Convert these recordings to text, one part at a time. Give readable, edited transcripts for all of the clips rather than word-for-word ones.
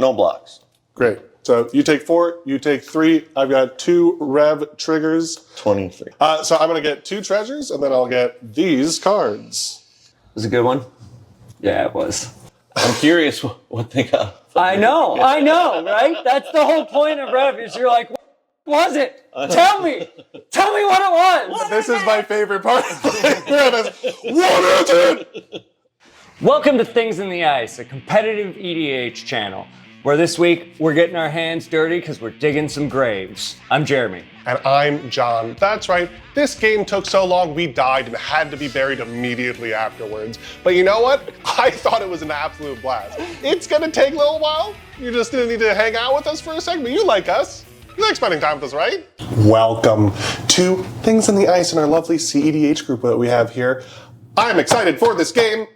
No blocks. Great. So you take 4, you take 3. I've got 2 Rev triggers. 23. So I'm going to get 2 treasures, and then I'll get these cards. Was it a good one? Yeah, it was. I'm curious what they got. I know, right? That's the whole point of Rev, is you're like, what was it? Tell me what it was. This is my favorite part. What is it? Welcome to Things in the Ice, a competitive EDH channel, where this week we're getting our hands dirty because we're digging some graves. I'm Jeremy. And I'm John. That's right. This game took so long we died and had to be buried immediately afterwards. But you know what? I thought it was an absolute blast. It's gonna take a little while. You're just gonna need to hang out with us for a second, but you like us. You like spending time with us, right? Welcome to Things in the Ice in our lovely CEDH group that we have here. I'm excited for this game.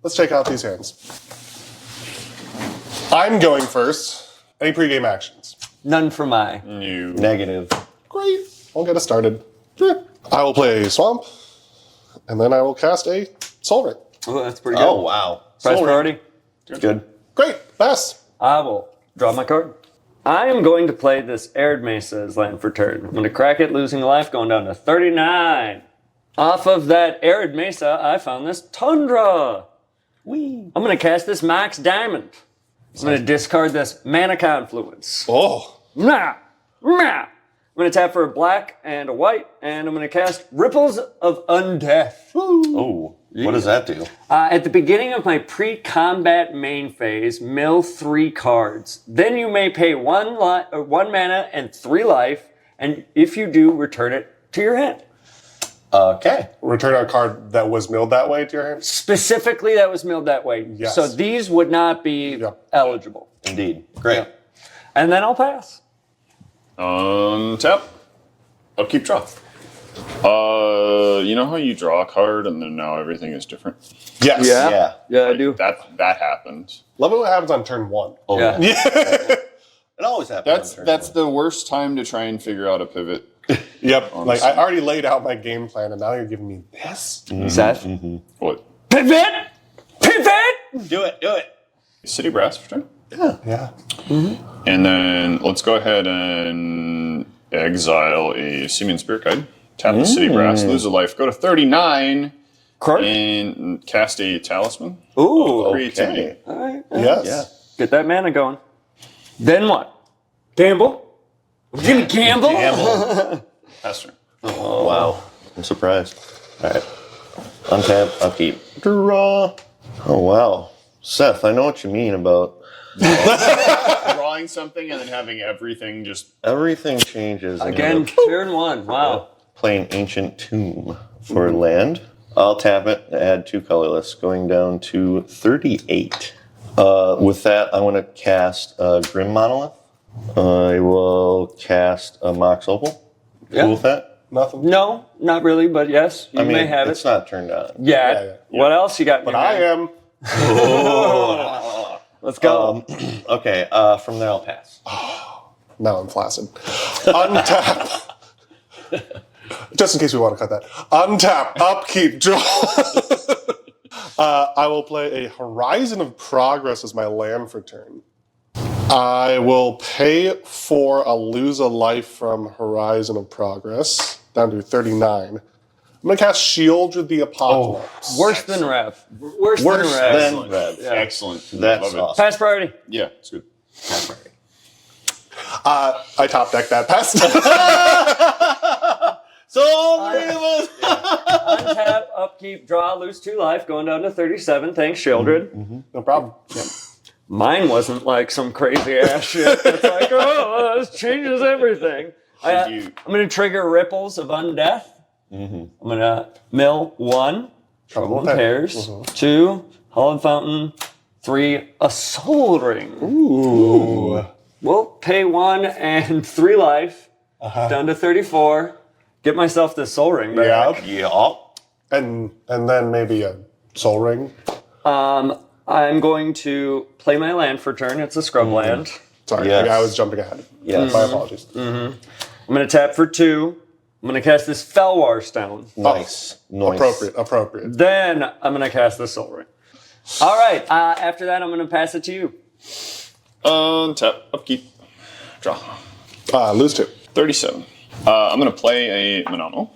Let's check out these hands. I'm going first. Any pregame actions? None for my. New. Negative. Great. I'll get us started. I will play a Swamp, and then I will cast a Soul Ring. Oh, that's pretty good. Oh, wow. Price Soul priority? Good. Great. Pass. I will draw my card. I am going to play this Arid Mesa as land for turn. I'm going to crack it, losing a life, going down to 39. Off of that Arid Mesa, I found this Tundra. Whee. I'm going to cast this Max Diamond. I'm going to discard this Mana Confluence. Oh. I'm going to tap for a black and a white, and I'm going to cast Ripples of Undeath. Oh, what does that do? At the beginning of my pre-combat main phase, mill 3 cards. Then you may pay 1 mana and 3 life, and if you do, return it to your hand. Okay. Return a card that was milled that way to your hand? Specifically, that was milled that way. Yes. So these would not be eligible. Indeed. Great. Yeah. And then I'll pass. Tap. Upkeep, draw. You know how you draw a card and then now everything is different? Yes. Yeah, I do. That happens. Love it when it happens on turn 1. Oh, Yeah. It always happens. That's the worst time to try and figure out a pivot. Yep. Honestly. Like, I already laid out my game plan, and now you're giving me this? Seth? What? Pivot! Do it. City Brass for turn? Yeah. And then let's go ahead and exile a Simian Spirit Guide. Tap the City Brass, lose a life, go to 39, Krark? and cast a Talisman. Ooh. Creativity. Okay. All right. Yes. Yeah. Get that mana going. Then what? Gamble? We're gonna gamble? Pass turn. Oh, wow. I'm surprised. All right. Untap, upkeep. Draw. Oh, wow. Seth, I know what you mean about Drawing something and then having everything just... everything changes. Again, turn 1. Wow. Play an Ancient Tomb for land. I'll tap it, add 2 colorless, going down to 38. With that, I want to cast a Grim Monolith. I will cast a Mox Opal. Yeah. Cool with that? Nothing. No, not really, but yes, you I mean, may have it's it. not turned on. Yeah. What else you got in But your I hand? am. Let's go. Okay, from there I'll pass. Now I'm flaccid. Untap. Just in case we want to cut that. Untap, upkeep, draw. I will play a Horizon of Progress as my land for turn. I will pay for a lose a life from Horizon of Progress, down to 39. I'm going to cast Shieldred the Apocalypse. Worse than Rev. Worse than Rev. Than Rev. Yeah. Excellent. That's Love it. awesome. Pass priority. Yeah, it's good. Pass priority. I top deck that pass. So all 3 of us. Untap, upkeep, draw, lose 2 life, going down to 37. Thanks, Shieldred. No problem. Mine wasn't like some crazy ass shit. It's like, oh, this changes everything. I'm going to trigger Ripples of Undeath. I'm going to mill 1, Trouble in Pairs, 2, Hollowed Fountain, 3, a Soul Ring. Ooh. We'll pay 1 and 3 life, down to 34. Get myself this Soul Ring back. Yeah. And then maybe a Soul Ring. I'm going to play my land for turn. It's a scrub land. Sorry, Yes. I was jumping ahead. Yes. My apologies. I'm going to tap for 2. I'm going to cast this Felwar Stone. Nice. Appropriate. Then I'm going to cast the Soul Ring. All right. After that, I'm going to pass it to you. Untap, upkeep, draw. Lose 2. 37. I'm going to play a Manamo.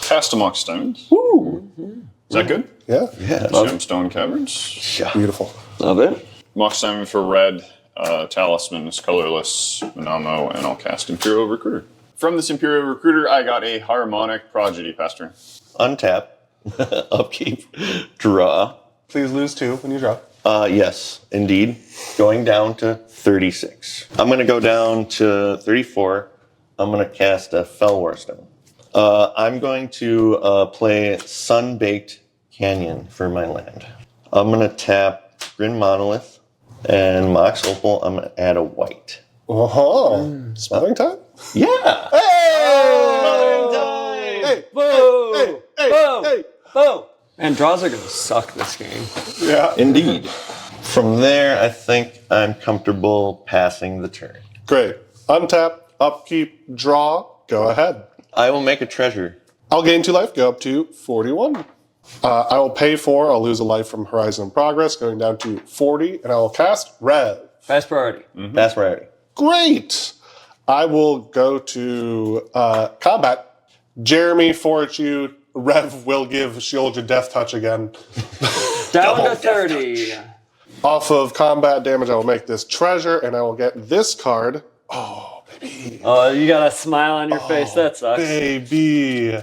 Cast a Mox Diamond. Woo! Is that good? Yeah. Yeah. Gemstone Caverns. Yeah. Beautiful. Love it. Mox Diamond for red. Talisman is colorless. Manamo, and I'll cast Imperial Recruiter. From this Imperial Recruiter, I got a Harmonic Prodigy, Pastor. Untap, upkeep, draw. Please lose 2 when you draw. Yes, indeed. Going down to 36. I'm going to go down to 34. I'm going to cast a Fellwar Stone. I'm going to play Sun-Baked Canyon for my land. I'm going to tap Grin Monolith and Mox Opal. I'm going to add a white. Smothering Tide? Yeah! Hey! Boo! Hey! Boo! Hey! Boo! And draws are going to suck this game. Yeah. Indeed. From there, I think I'm comfortable passing the turn. Great. Untap, upkeep, draw. Go ahead. I will make a treasure. I'll gain 2 life, go up to 41. I will pay 4. I'll lose a life from Horizon Progress, going down to 40. And I will cast Rev. Fast priority. Fast priority. Great. I will go to combat. Jeremy, Fortitude, Rev will give Shieldred Death Touch again. Down to 30. Off of combat damage, I will make this treasure, and I will get this card. Oh, baby. Oh, you got a smile on your face. That sucks. Baby.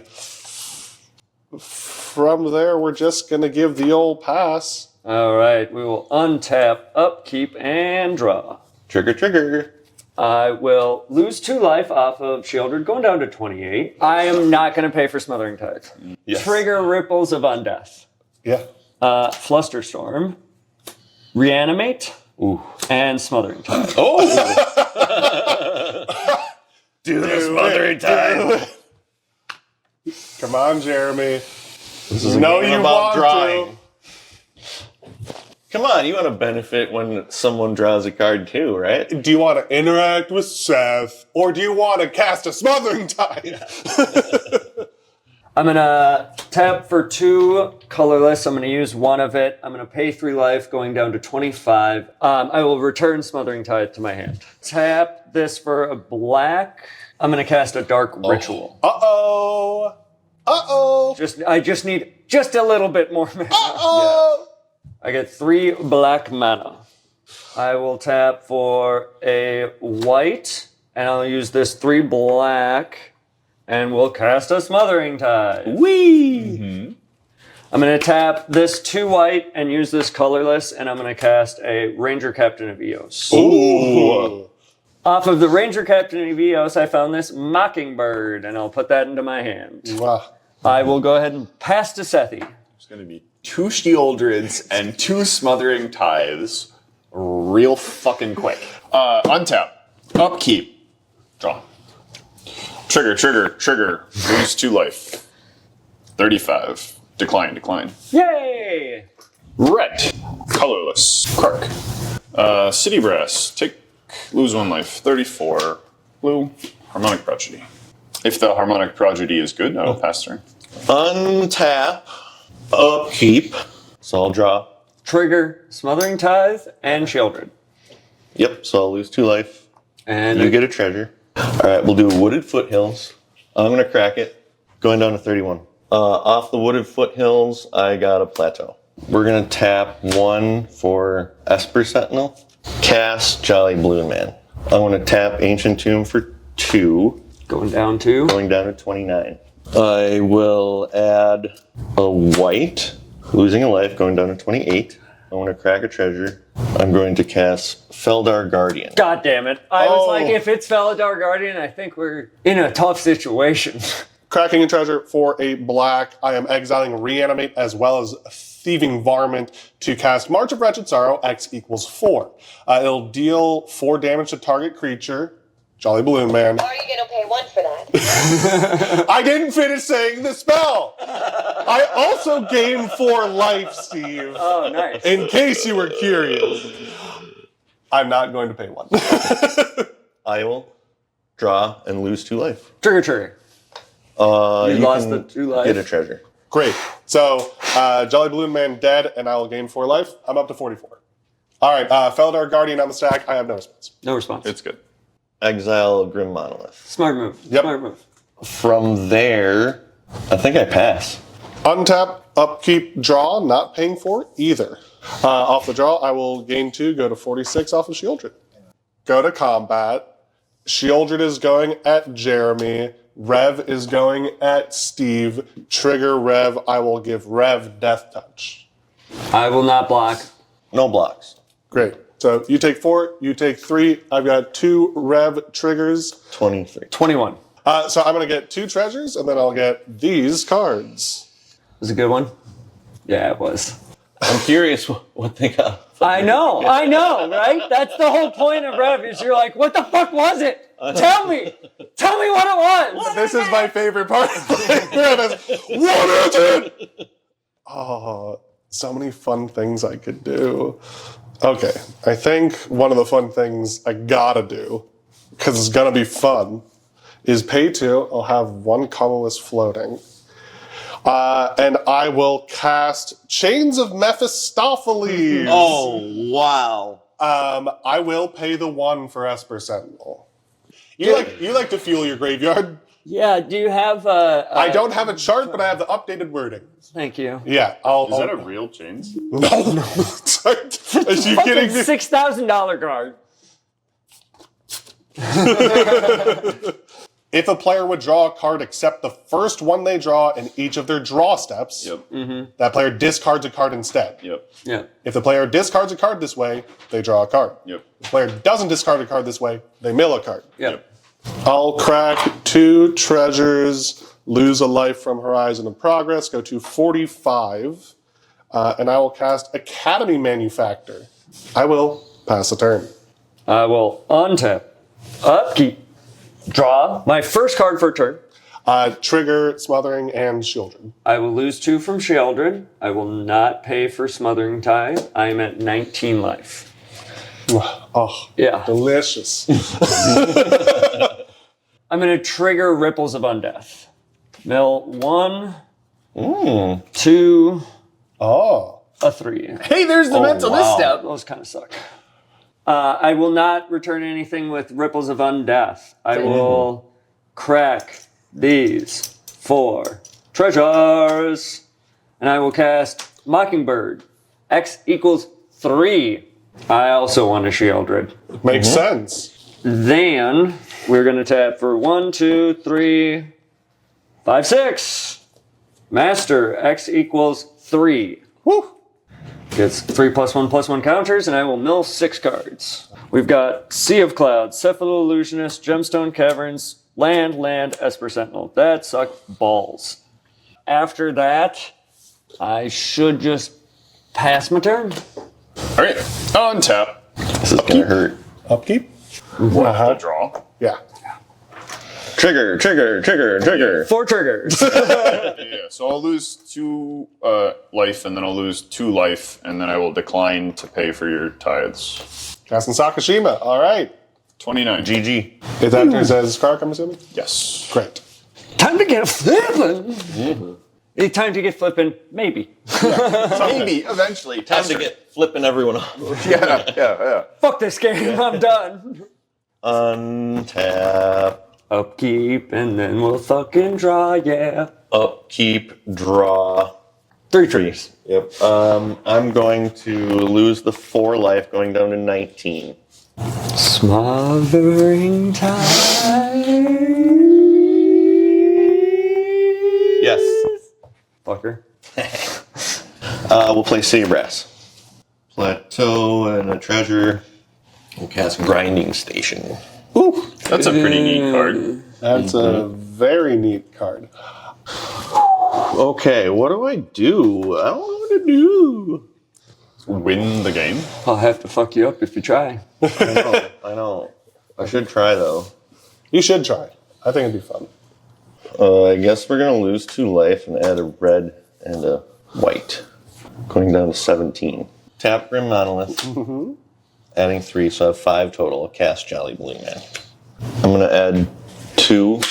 From there, we're just going to give the old pass. All right. We will untap, upkeep, and draw. Trigger, trigger. I will lose 2 life off of Shieldred, going down to 28. I am not going to pay for Smothering Tide. Yes. Trigger Ripples of Undeath. Yeah. Flusterstorm. Reanimate. Ooh. And Smothering Tide. Oh! Do the Smothering Tide. Come on, Jeremy. This is a No, game you about want drawing. Come on, you want to benefit when someone draws a card too, right? Do you want to interact with Seth, or do you want to cast a Smothering Tide? I'm going to tap for 2 colorless. I'm going to use 1 of it. I'm going to pay 3 life, going down to 25. I will return Smothering Tide to my hand. Tap this for a black. I'm going to cast a Dark Ritual. Uh-oh. Uh-oh. I just need just a little bit more mana. Uh-oh. I get 3 black mana. I will tap for a white, and I'll use this 3 black, and we'll cast a Smothering Tide. Whee! Mm-hmm. I'm going to tap this 2 white and use this colorless, and I'm going to cast a Ranger Captain of Eos. Ooh. Off of the Ranger Captain of Eos, I found this Mockingbird, and I'll put that into my hand. Wow. I will go ahead and pass to Sethi. There's going to be 2 Shieldreds and 2 Smothering Tithes real fucking quick. Untap. Upkeep. Draw. Trigger, trigger, trigger. Lose 2 life. 35. Decline, decline. Yay! Red. Colorless. Krark. City Brass. Lose 1 life. 34. Blue. Harmonic Prodigy. If the Harmonic Prodigy is good, I will pass turn. Untap, upkeep. So I'll draw. Trigger, Smothering Tithe, and Shieldred. Yep, so I'll lose 2 life. And You get a treasure. All right, we'll do Wooded Foothills. I'm going to crack it. Going down to 31. Off the Wooded Foothills, I got a plateau. We're going to tap 1 for Esper Sentinel. Cast Jolly Blue Man. I'm going to tap Ancient Tomb for 2. going down to... Going down to 29. I will add a white, losing a life, going down to 28. I want to crack a treasure. I'm going to cast Feldar Guardian. God damn it. I was like, if it's Felidar Guardian, I think we're in a tough situation. Cracking a treasure for a black. I am exiling Reanimate as well as Thieving Varmint to cast March of Wretched Sorrow, X equals 4. It'll deal 4 damage to target creature. Jolly Balloon Man. Are you going to pay 1 for that? I didn't finish saying the spell. I also gain 4 life, Steve. Oh, nice. In case you were curious. I'm not going to pay 1. I will draw and lose 2 life. Trigger. You lost can the 2 life. Get a treasure. Great. So, Jolly Balloon Man dead, and I will gain 4 life. I'm up to 44. All right, Feldar Guardian on the stack. I have no response. No response. It's good. Exile Grim Monolith. Smart move. Yep. Smart move. From there, I think I pass. Untap, upkeep, draw, not paying for it either. Off the draw, I will gain 2, go to 46 off of Shieldred. Go to combat. Shieldred is going at Jeremy. Rev is going at Steve. Trigger Rev. I will give Rev Death Touch. I will not block. No blocks. Great. So you take 4, you take 3. I've got 2 Rev triggers. 23. 21. So I'm going to get 2 treasures, and then I'll get these cards. Was it a good one? Yeah, it was. I'm curious what they got. I know, right? That's the whole point of Rev, is you're like, what the fuck was it? Tell me what it was. This is my favorite part. What is it? Oh, so many fun things I could do. Okay, I think one of the fun things I gotta do, because it's gonna be fun, is pay 2. I'll have 1 colorless floating. And I will cast Chains of Mephistopheles. Oh, wow. I will pay the 1 for Esper Sentinel. You like to fuel your graveyard. Yeah, do you have I don't have a chart, but I have the updated wording. Thank you. Yeah, Is that a real chains? No. Are you Fucking kidding me? $6,000 card. If a player would draw a card except the first one they draw in each of their draw steps, that player discards a card instead. Yeah. If the player discards a card this way, they draw a card. If the player doesn't discard a card this way, they mill a card. I'll crack 2 treasures, lose a life from Horizon of Progress, go to 45, and I will cast Academy Manufactor. I will pass a turn. I will untap, upkeep, draw my first card for a turn. Trigger, Smothering, and Shieldred. I will lose 2 from Shieldred. I will not pay for Smothering Tide. I am at 19 life. Oh, Yeah. delicious. I'm going to trigger Ripples of Undeath. Mill 1, 2, Oh. a 3. Hey, there's the mental misstep. Those kind of suck. I will not return anything with Ripples of Undeath. I will crack these 4 treasures. And I will cast Mockingbird. X equals 3. I also want a Shieldred. Makes sense. Then we're going to tap for 1, 2, 3, 5, 6. Master, X equals 3. Woo. Gets 3+1/+1 counters, and I will mill 6 cards. We've got Sea of Clouds, Cephalo Illusionist, Gemstone Caverns, Land, Esper Sentinel. That sucked balls. After that, I should just pass my turn. All right, untap. This is going to hurt. Upkeep? The draw. Yeah. Trigger. 4 triggers. Yeah, so I'll lose 2 life, and then I'll lose 2 life, and then I will decline to pay for your tithes. Casting Sakashima. All right. 29. GG. It enters as Kark, I'm assuming? Yes. Great. Time to get flippin'. It's time to get flippin', maybe. Maybe, eventually. Time to get flipping everyone off. Yeah. Fuck this game, I'm done. Untap. Upkeep, and then we'll fucking draw, yeah. Upkeep. Draw. 3 triggers. Yep. I'm going to lose the 4 life, going down to 19. Smothering Tide. Yes. Fucker. We'll play Sabrass. Plateau and a treasure. We'll cast Grinding Station. Ooh. That's a pretty neat card. That's a very neat card. Okay, what do I do? I don't know what to do. Win the game. I'll have to fuck you up if you try. I know. I should try, though. You should try. I think it'd be fun. I guess we're going to lose 2 life and add a red and a white. Going down to 17. Tap Grim Monolith. Adding 3, so I have 5 total. I'll cast Jolly Balloon Man. I'm going to add 2,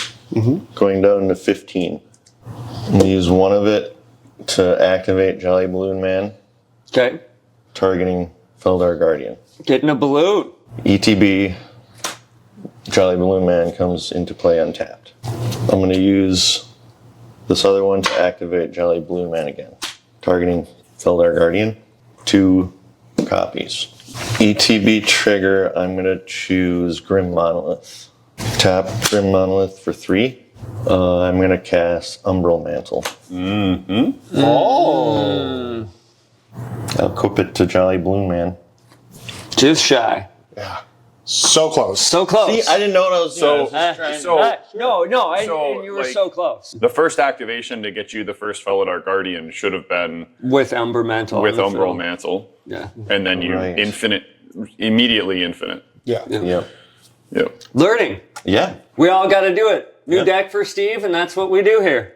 going down to 15. I'm going to use 1 of it to activate Jolly Balloon Man, Okay. targeting Feldar Guardian. Getting a balloon. ETB, Jolly Balloon Man comes into play untapped. I'm going to use this other one to activate Jolly Balloon Man again. Targeting Feldar Guardian. 2 copies. ETB trigger, I'm going to choose Grim Monolith. Tap Grim Monolith for 3. I'm going to cast Umbral Mantle. Oh. I'll equip it to Jolly Balloon Man. Just shy. Yeah. So close. So close. See, I didn't know what I was doing. And you were like, so close. The first activation to get you the first Feldar Guardian should have been With Umbral Mantle. with Umbral Mantle. Yeah. And then you Right. immediately infinite. Yeah. Yep. Yep. Learning. Yeah. We all got to do it. New Yeah. deck for Steve, and that's what we do here.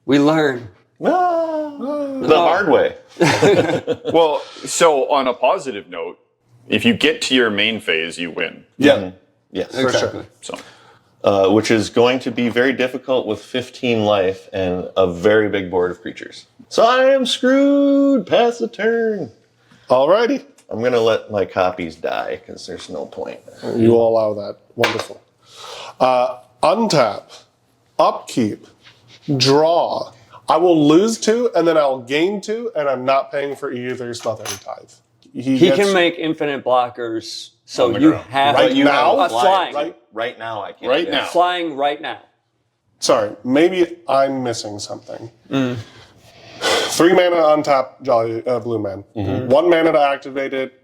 We learn. The hard way. Well, so on a positive note, if you get to your main phase, you win. Yeah. Yes. Exactly. So Which is going to be very difficult with 15 life and a very big board of creatures. So I am screwed. Pass the turn. Alrighty. I'm going to let my copies die because there's no point. You will allow that. Wonderful. Untap. Upkeep. Draw. I will lose 2 and then I'll gain 2 and I'm not paying for either Smothering Tithe. He gets- can make infinite blockers, so the you ground. have Right you now? have flying. Right now, I can't. Right do now. it. Flying right now. Sorry, maybe I'm missing something. 3 mana untap Jolly Blue Man. 1 mana to activate it,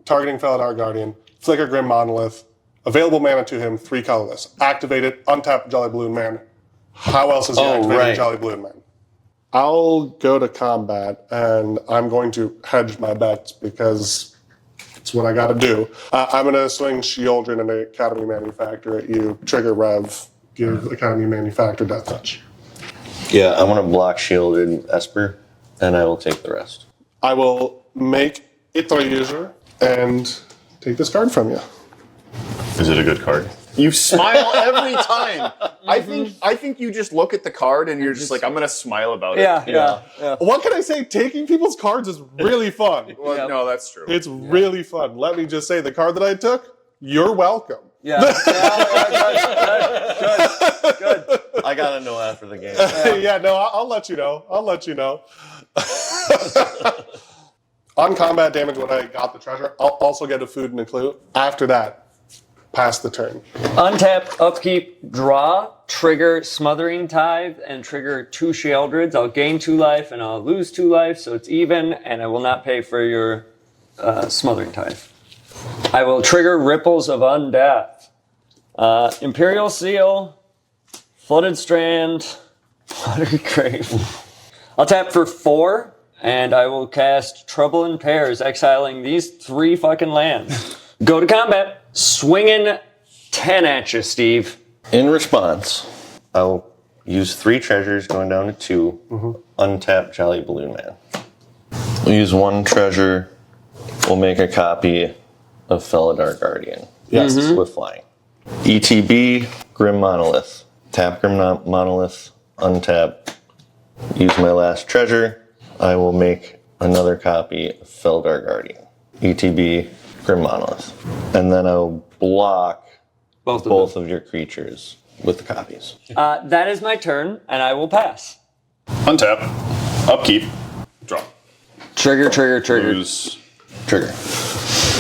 targeting Feldar Guardian, flicker Grim Monolith, available mana to him, 3 colorless. Activate it, untap Jolly Balloon Man. How else is he activating right. Jolly Balloon Man? I'll go to combat and I'm going to hedge my bets because it's what I gotta do. I'm gonna swing Shieldren and Academy Manufactor at you, trigger Rev, give Academy Manufactor Death Touch. Yeah, I want to block Shielded Esper, and I will take the rest. I will make Itra user and take this card from you. is it a good card? You smile every time. I think you just look at the card and you're just like, I'm gonna smile about it. Yeah. What can I say? Taking people's cards is really fun. Well, no, that's true. It's really fun. Let me just say, the card that I took, you're welcome. Yeah. Good. I got to know after the game. Yeah, no, I'll let you know. I'll let you know. On combat damage, when I got the treasure, I'll also get a food and a clue. After that, pass the turn. Untap, upkeep, draw, trigger Smothering Tithe, and trigger 2 Sheoldreds. I'll gain 2 life and I'll lose 2 life, so it's even, and I will not pay for your Smothering Tithe. I will trigger Ripples of Undeath. Imperial Seal, Flooded Strand, Watery Grave. I'll tap for 4, and I will cast Trouble in Pairs, exiling these 3 fucking lands. Go to combat, swinging 10 at you, Steve. In response, I'll use 3 treasures going down to 2. Untap Jolly Balloon Man. We'll use 1 treasure. We'll make a copy of Feldar Guardian. Yes. With flying. ETB, Grim Monolith. Tap Grim Monolith, untap. Use my last treasure. I will make another copy of Feldar Guardian. ETB, Grim Monolith. And then I'll block both of your creatures with the copies. That is my turn, and I will pass. Untap, upkeep, draw. Trigger. Lose. Trigger.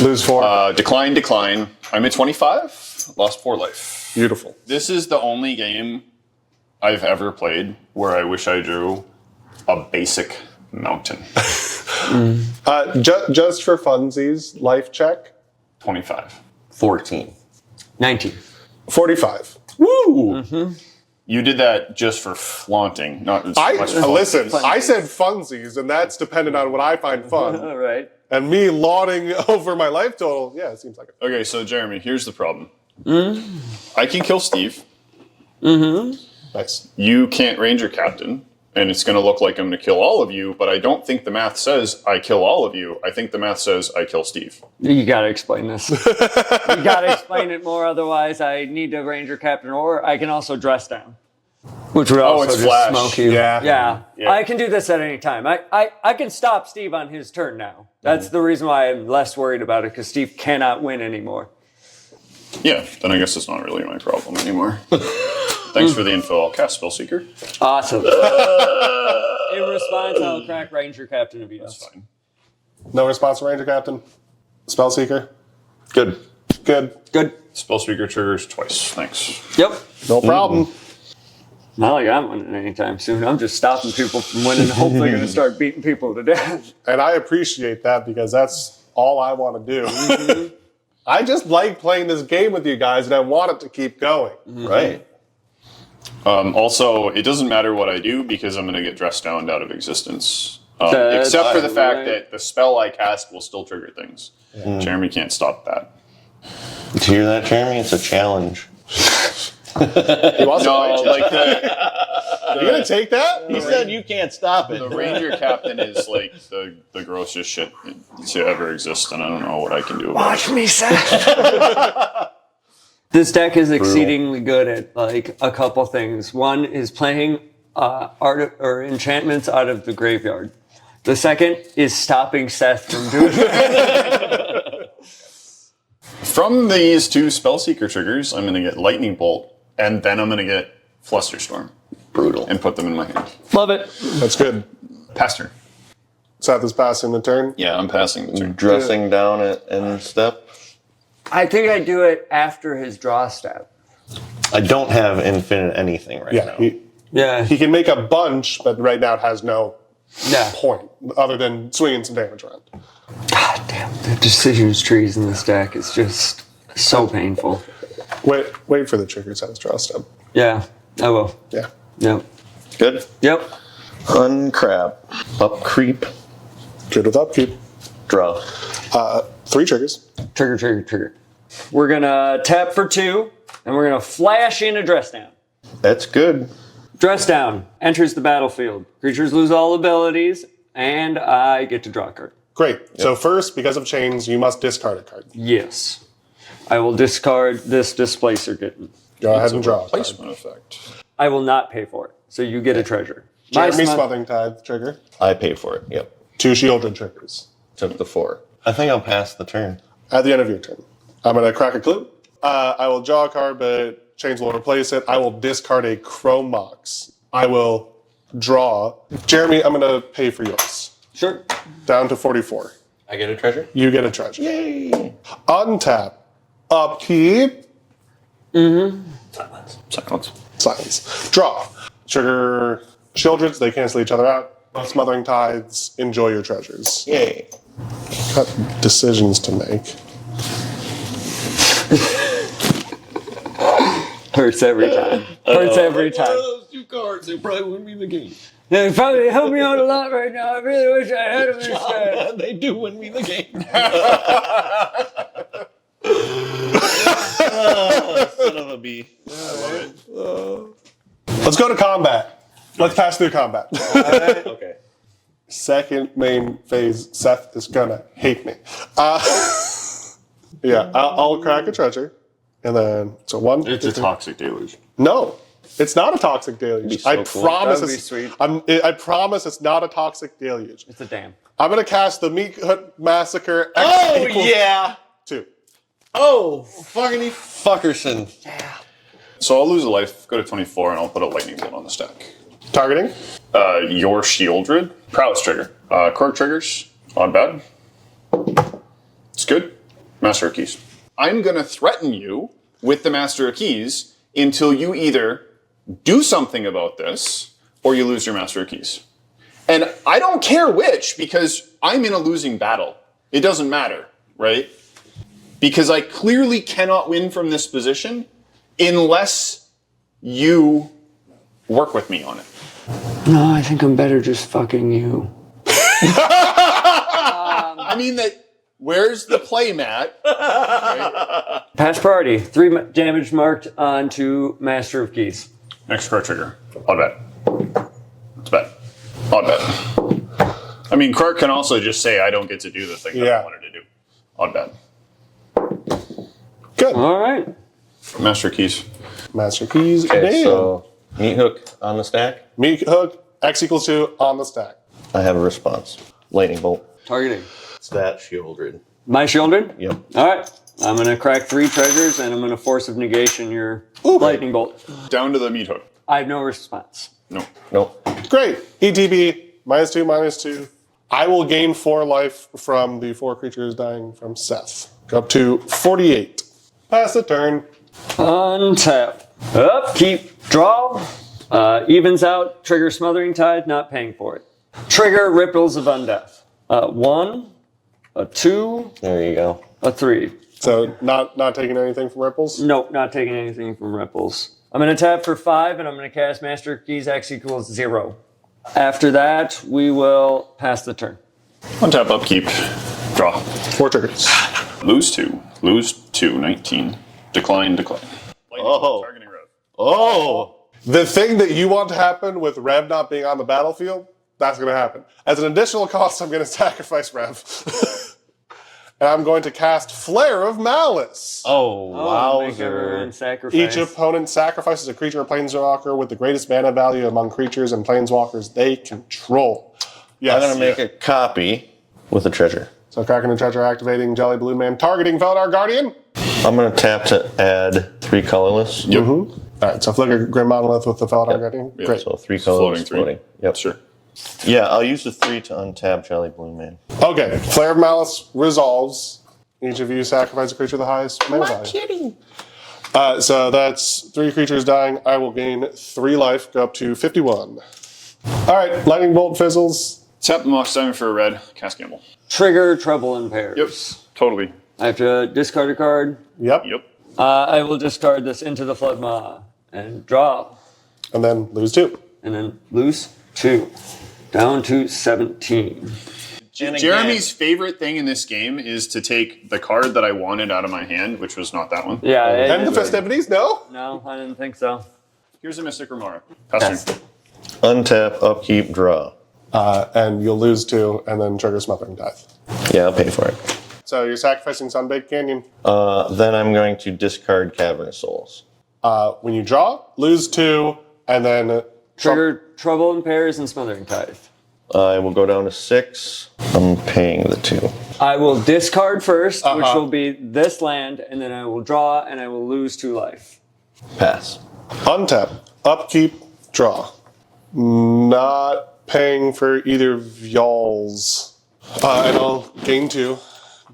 Lose 4. Decline. I'm at 25, lost 4 life. Beautiful. This is the only game I've ever played where I wish I drew a basic mountain. Just for funsies, life check. 25. 14. 19. 45. Woo! You did that just for flaunting, not as much fun. Listen, I said funsies, and that's dependent on what I find fun. All right. And me lauding over my life total, yeah, it seems like it. Okay, so Jeremy, here's the problem. I can kill Steve. Nice. You can't Ranger Captain, and it's going to look like I'm going to kill all of you, but I don't think the math says I kill all of you. I think the math says I kill Steve. You gotta explain this. You gotta explain it more, otherwise I need to Ranger Captain, or I can also dress down. Which would also it's just flash. smoke you. Yeah. Yeah. I can do this at any time. I can stop Steve on his turn now. That's the reason why I'm less worried about it, because Steve cannot win anymore. Yeah, then I guess it's not really my problem anymore. Thanks for the info. I'll cast Spellseeker. Awesome. In response, I'll crack Ranger Captain of That's fine. No response from Ranger Captain. Spellseeker. Good. Good. Good. Spellseeker triggers twice. Thanks. Yep. No problem. Not like I'm winning anytime soon. I'm just stopping people from winning. Hopefully going to start beating people to death. And I appreciate that because that's all I want to do. I just like playing this game with you guys and I want it to keep going. Right. Also, it doesn't matter what I do because I'm going to get dressed down out of existence. That's Except for the fact right. that the spell I cast will still trigger things. Jeremy can't stop that. Did you hear that, Jeremy? It's a challenge. He wants to No, fight you. like You gonna take that? He said you can't stop it. the Ranger Captain is like the grossest shit to ever exist, and I don't know what I can do about it. Watch me, Seth. This deck is exceedingly good at like a couple things. One is playing art or enchantments out of the graveyard. The second is stopping Seth from doing that. From these two Spellseeker triggers, I'm going to get Lightning Bolt, and then I'm going to get Flusterstorm. Brutal. And put them in my hand. Love it. That's good. Pass turn. Seth is passing the turn. Yeah, I'm passing the turn. Dressing down at end step. I think I do it after his draw step. I don't have infinite anything right Yeah. now. Yeah. He can make a bunch, but right now it has no Yeah. point other than swinging some damage around. God damn. The decisions trees in this deck is just so painful. Wait for the trigger Seth's draw step. Yeah. I will. Yeah. Yep. Good. Yep. Uncrap. Up creep. Good with upkeep. Draw. 3 triggers. Trigger. We're gonna tap for 2, and we're gonna flash in a dress down. That's good. Dress down enters the battlefield. Creatures lose all abilities, and I get to draw a card. Great. So first, because of chains, you must discard a card. Yes. I will discard this Displacer Kitten. Go ahead and draw a card. Placement effect. I will not pay for it, so you get a treasure. Jeremy Smoth- Smothering Tithe trigger. I pay for it. Yep. 2 shielded triggers. Took the 4. I think I'll pass the turn. At the end of your turn. I'm going to crack a clue. I will draw a card, but chains will replace it. I will discard a Chrome Mox. I will draw. Jeremy, I'm going to pay for yours. Sure. Down to 44. I get a treasure? You get a treasure. Yay! Untap. Upkeep. Silence. Silence. Draw. Trigger Childreds. They cancel each other out. Smothering Tides. Enjoy your treasures. Yay. Got decisions to make. Hurts every time. Hurts every time. Those 2 cards, they probably wouldn't be the game. They probably help me out a lot right now. I really wish I had them instead. They do win me the game. Son of a bee. Let's go to combat. Let's pass through combat. Okay. Second main phase, Seth is gonna hate me. Yeah, I'll crack a treasure. And then, so 1. It's a toxic deluge. No, it's not a toxic deluge. so I cool. promise That would be it's sweet. I promise it's not a toxic deluge. It's a dam. I'm gonna cast the Meat Hut Massacre X Oh, equals yeah. 2. Oh, fucking fuckerson. So I'll lose a life, go to 24, and I'll put a Lightning Bolt on the stack. Targeting. Your Shieldred. Prowess trigger. Quirk triggers. Odd bad. It's good. Master of Keys. I'm going to threaten you with the Master of Keys until you either do something about this or you lose your Master of Keys. And I don't care which, because I'm in a losing battle. It doesn't matter, right? Because I clearly cannot win from this position unless you work with me on it. No, I think I'm better just fucking you. I mean, where's the play mat? Right? Pass priority. 3 damage marked onto Master of Keys. Next card trigger. Odd bad. It's bad. Odd bad. I mean, Krark can also just say, I don't get to do the thing that I wanted to do. Odd bad. Good. All right. Master Keys. Master Keys. Okay, Damn. so Meat hook on the stack. Meat hook, X equals 2 on the stack. I have a response. Lightning bolt. Targeting. It's that shielded. My shielded? Yep. All right. I'm going to crack 3 treasures, and I'm going to force of negation your lightning bolt. Down to the meat hook. I have no response. No. Nope. Great. ETB, -2, -2. I will gain 4 life from the 4 creatures dying from Seth. Go up to 48. Pass the turn. Untap. Upkeep. Draw. Evens out. Trigger Smothering Tide. Not paying for it. Trigger Ripples of Undeath. 1, a 2, There you go. a 3. So not taking anything from Ripples? Nope, not taking anything from Ripples. I'm going to tap for 5, and I'm going to cast Master Keys X equals 0. After that, we will pass the turn. Untap, upkeep, draw. 4 triggers. Lose 2. Lose 2, 19. Decline, decline. Oh. Targeting Rev. Oh. The thing that you want to happen with Rev not being on the battlefield, that's going to happen. As an additional cost, I'm going to sacrifice Rev. And I'm going to cast Flare of Malice. Oh, Make everyone wowzer. sacrifice. Each opponent sacrifices a creature or planeswalker with the greatest mana value among creatures and planeswalkers they control. Yes. I'm going to make a copy with a treasure. So Kraken and Treasure activating Jelly Balloon Man targeting Veldar Guardian. I'm going to tap to add 3 colorless. Yep. All right, so Flicker Grim Monolith with the Veldar Guardian. Yep. Great. So 3 colorless Floating 3. Yep. Sure. Yeah, I'll use the 3 to untap Jelly Blue Man. Okay, Flare of Malice resolves. Each of you sacrifice a creature with the highest mana value. Kidding. So that's 3 creatures dying. I will gain 3 life, go up to 51. All right, Lightning Bolt fizzles. Tap the Mox Diamond for a red. Cast Gamble. Trigger Trouble in Pairs. Yep. Totally. I have to discard a card. Yep. Yep. I will discard this into the Flood Maw and draw. And then lose 2. And then lose 2. Down to 17. Jeremy's favorite thing in this game is to take the card that I wanted out of my hand, which was not that one. Yeah. And the festivities, no? No, I didn't think so. Here's a Mystic Remora. Pass turn. Untap, upkeep, draw. And you'll lose 2 and then trigger Smothering Tithe. Yeah, I'll pay for it. So you're sacrificing Sunbaked Canyon. Then I'm going to discard Cavernous Souls. When you draw, lose 2, and then Trigger Trouble in Pairs and Smothering Tithe. I will go down to 6. I'm paying the 2. I will discard first, which will be this land, and then I will draw, and I will lose 2 life. Pass. untap, upkeep, draw. Not paying for either of y'all's. And I'll gain 2,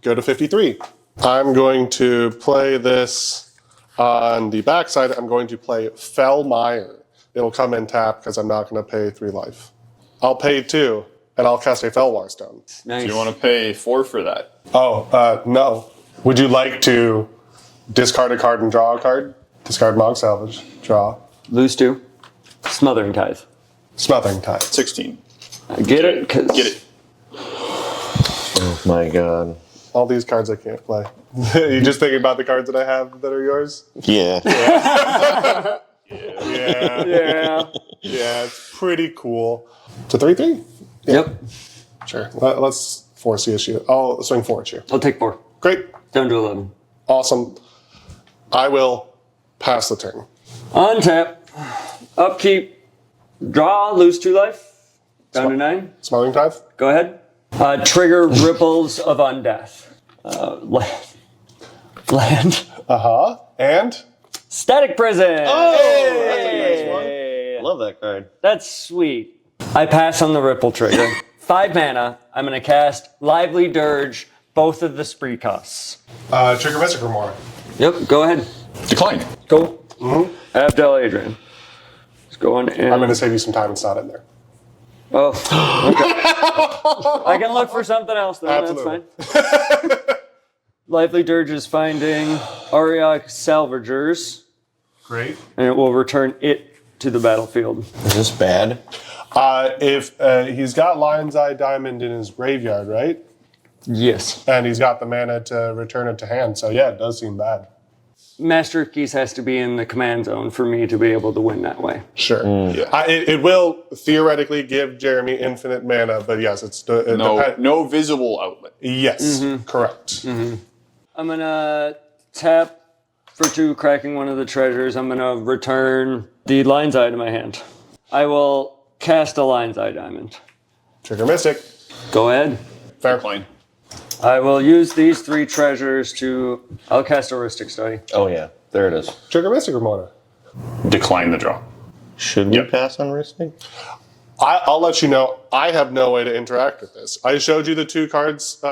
go to 53. I'm going to play this on the backside. I'm going to play Fellmire. It'll come in tap because I'm not going to pay 3 life. I'll pay 2, and I'll cast a Fellwar Stone. Nice. Do you want to pay 4 for that? Oh, no. Would you like to discard a card and draw a card? Discard Mog Salvage, draw. Lose 2. Smothering Tithe. Smothering Tithe. 16. Get it? Get Get it. Oh my god. All these cards I can't play. You just thinking about the cards that I have that are yours? Yeah. Yeah. Yeah. Yeah, it's pretty cool. It's a 3-3? Yep. Sure. Let's force the issue. I'll swing 4 at you. I'll take 4. Great. Down to 11. Awesome. I will pass the turn. Untap. Upkeep. Draw. Lose 2 life. Down to 9. Smothering Tithe? Go ahead. Trigger Ripples of Undeath. Land. Uh-huh. And? Static Prison. Oh, that's a Hey. nice one. Love that card. That's sweet. I pass on the Ripple trigger. 5 mana. I'm going to cast Lively Dirge, both of the spree costs. Trigger Mystic Remora. Yep, go ahead. Decline. Go. Abdel Adrian. It's going in. I'm going to save you some time. It's not in there. Oh, okay. I can look for something else, though. Absolutely. That's fine. Lively Dirge is finding Ariok Salvagers, Great. and it will return it to the battlefield. Is this bad? If he's got Lion's Eye Diamond in his graveyard, right? Yes. And he's got the mana to return it to hand. So yeah, it does seem bad. Master Keys has to be in the command zone for me to be able to win that way. Sure. It will theoretically give Jeremy infinite mana, but yes, it's No visible outlet. Yes, correct. I'm going to tap for 2, cracking one of the treasures. I'm going to return the Lion's Eye to my hand. I will cast a Lion's Eye diamond. Trigger Mystic. Go ahead. Fair. Decline. I will use these 3 treasures to... I'll cast a Heuristic Study. Oh yeah, there it is. Trigger Mystic, Ramona. Decline the draw. Should we Yep. pass on risking? I'll let you know. I have no way to interact with this. I showed you the 2 cards.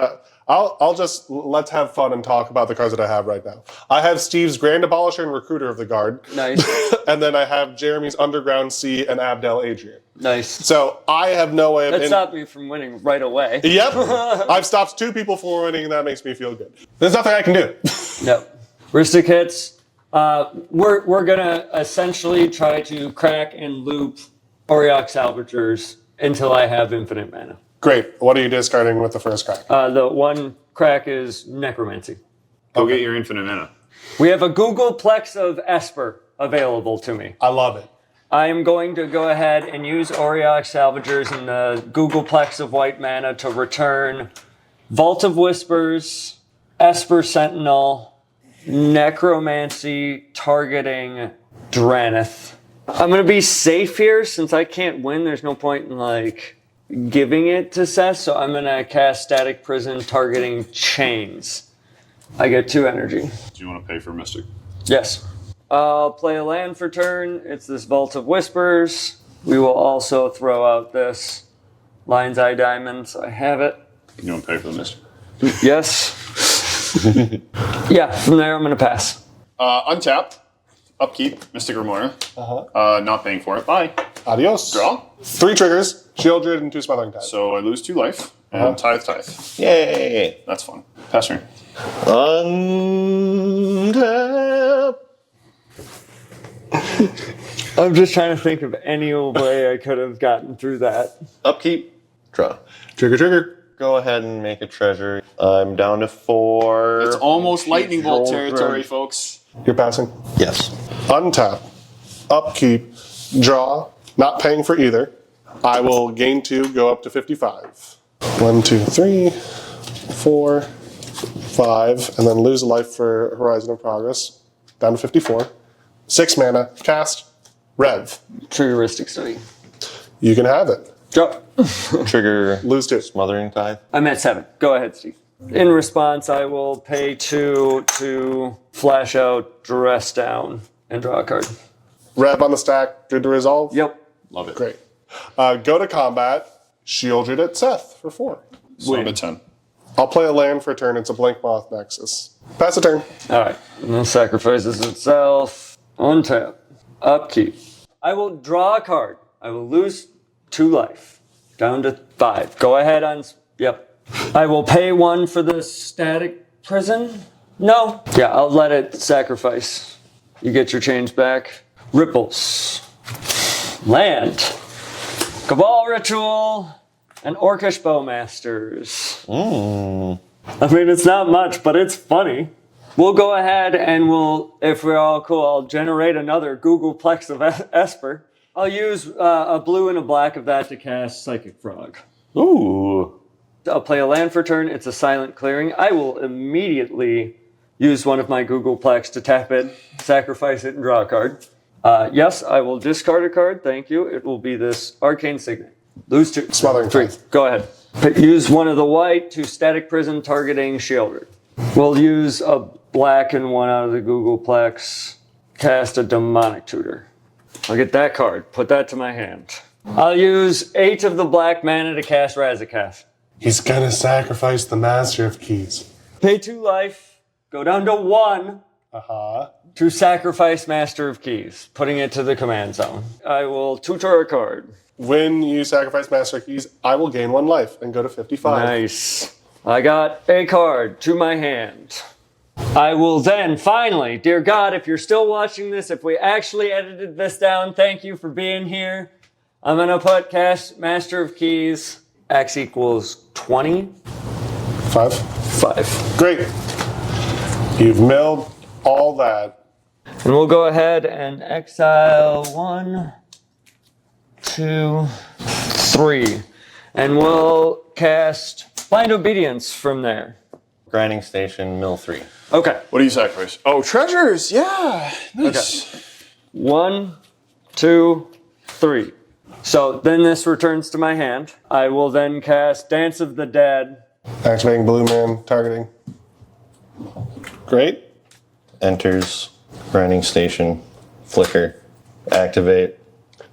Let's have fun and talk about the cards that I have right now. I have Steve's Grand Abolisher and Recruiter of the Guard. Nice. And then I have Jeremy's Underground Sea and Abdel Adrian. Nice. So I have no way of... That stopped me from winning right away. Yep. I've stopped 2 people from winning, and that makes me feel good. There's nothing I can do. No. Heuristic hits. We're going to essentially try to crack and loop Auriok Salvagers until I have infinite mana. Great. What are you discarding with the first crack? The one crack is Necromancy. Go get your infinite mana. We have a Googleplex of Esper available to me. I love it. I am going to go ahead and use Auriok Salvagers and the Googleplex of white mana to return Vault of Whispers, Esper Sentinel, Necromancy targeting Draneth. I'm going to be safe here since I can't win. There's no point in giving it to Seth, so I'm going to cast Static Prison targeting Chains. I get 2 energy. Do you want to pay for Mystic? Yes. I'll play a land for turn. It's this Vault of Whispers. We will also throw out this Lion's Eye Diamond, so I have it. You want to pay for the Mystic? Yes. Yeah, from there I'm going to pass. Untap. Upkeep. Mystic Remora. Not paying for it. Bye. Adios. Draw. 3 triggers, Shieldred, and 2 Smothering Tides. So I lose 2 life. And tithe. Yay! That's fun. Pass turn. Untap. I'm just trying to think of any old way I could have gotten through that. Upkeep. Draw. Trigger. Go ahead and make a treasure. I'm down to 4. It's almost lightning bolt Shieldred. territory, folks. You're passing. Yes. Untap. Upkeep. Draw. Not paying for either. I will gain 2, go up to 55. 1, 2, 3, 4, 5, and then lose a life for Horizon of Progress. Down to 54. 6 mana. Cast. Rev. Triggeristic Study. You can have it. Drop. Trigger. Lose 2. Smothering Tithe. I'm at 7. Go ahead, Steve. In response, I will pay 2 to flash out, Dress Down, and draw a card. Rev on the stack. Good to resolve. Yep. Love it. Great. Go to combat. Shieldred at Seth for 4. So I'm at 10. I'll play a land for a turn. It's a Blink Moth Nexus. Pass a turn. All right. And then sacrifices itself. Untap. Upkeep. I will draw a card. I will lose 2 life. Down to 5. Go ahead on... Yep. I will pay 1 for the Static Prison. No. Yeah, I'll let it sacrifice. You get your change back. Ripples. Land. Cabal Ritual. And Orcish Bowmasters. I mean, it's not much, but it's funny. We'll go ahead and if we're all cool, I'll generate another Googleplex of Esper. I'll use a blue and a black of that to cast Psychic Frog. Ooh. I'll play a land for turn. It's a silent clearing. I will immediately use one of my Googleplex to tap it, sacrifice it, and draw a card. Yes, I will discard a card. Thank you. It will be this Arcane Signet. Lose 2. Smothering 3. Tithe. Go ahead. Use one of the white to Static Prison targeting Shieldred. We'll use a black and 1 out of the Googleplex. Cast a Demonic Tutor. I'll get that card. Put that to my hand. I'll use 8 of the black mana to cast Razaketh. He's gonna sacrifice the Master of Keys. Pay 2 life. Go down to 1 to sacrifice Master of Keys, putting it to the command zone. I will tutor a card. When you sacrifice Master of Keys, I will gain 1 life and go to 55. Nice. I got a card to my hand. I will then finally, dear God, if you're still watching this, if we actually edited this down, thank you for being here. I'm going to put cast Master of Keys, X equals 20. 5. Great. You've milled all that. And we'll go ahead and exile 1, 2, 3. And we'll cast Blind Obedience from there. Grinding Station, Mill 3. Okay. What do you sacrifice? Oh, treasures! Yeah! Nice. Okay. 1, 2, 3. So then this returns to my hand. I will then cast Dance of the Dead. Activating Blue Man, targeting. Great. Enters grinding station, flicker, activate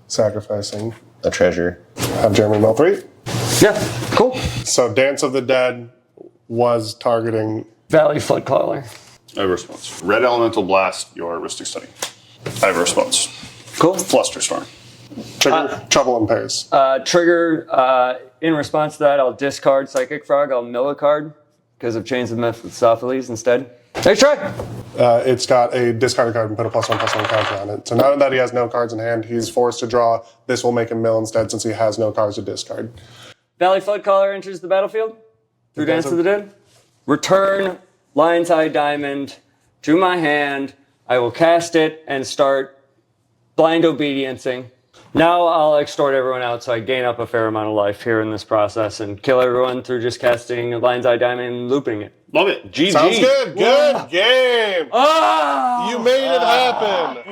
Sacrificing. a treasure. Have Jeremy mill 3. Yeah, cool. So Dance of the Dead was targeting. Valley Flood Crawler. I have a response. Red Elemental Blast, your Ristic Study. I have a response. Cool. Flusterstorm. Trigger Trouble in Pairs. Trigger, in response to that, I'll discard Psychic Frog. I'll mill a card because of Chains of Mephistopheles instead. Next try. It's got a discarded card and put a +1/+1 counter on it. So now that he has no cards in hand, he's forced to draw. This will make him mill instead since he has no cards to discard. Valley Flood Caller enters the battlefield through Dance of the Dead. Return Lion's Eye Diamond to my hand. I will cast it and start blind obediencing. Now I'll extort everyone out so I gain up a fair amount of life here in this process and kill everyone through just casting Lion's Eye Diamond and looping it. Love it. GG. Sounds good. Good game. Oh! You made it happen.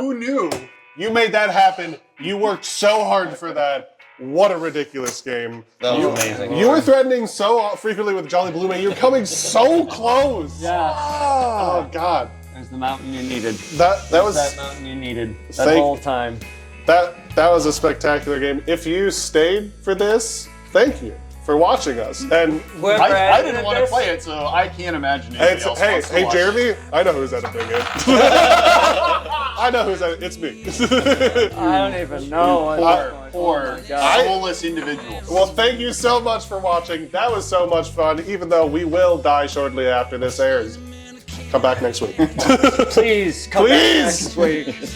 Who knew? You made that happen. You worked so hard for that. What a ridiculous game. That was amazing. You were threatening so frequently with Jolly Blue Man. You're coming so close. Yeah. Oh, God. There's the mountain you needed. That was That mountain you needed that Thank- whole time. that was a spectacular game. If you stayed for this, thank you for watching us. And I didn't want to play it, so I can't imagine anybody else wants to watch. Jeremy, I know who's editing it. I know who's editing. It's me. I don't even know. Poor God. soulless individuals. Well, thank you so much for watching. That was so much fun, even though we will die shortly after this airs. Come back next week. Please come back Please. next week.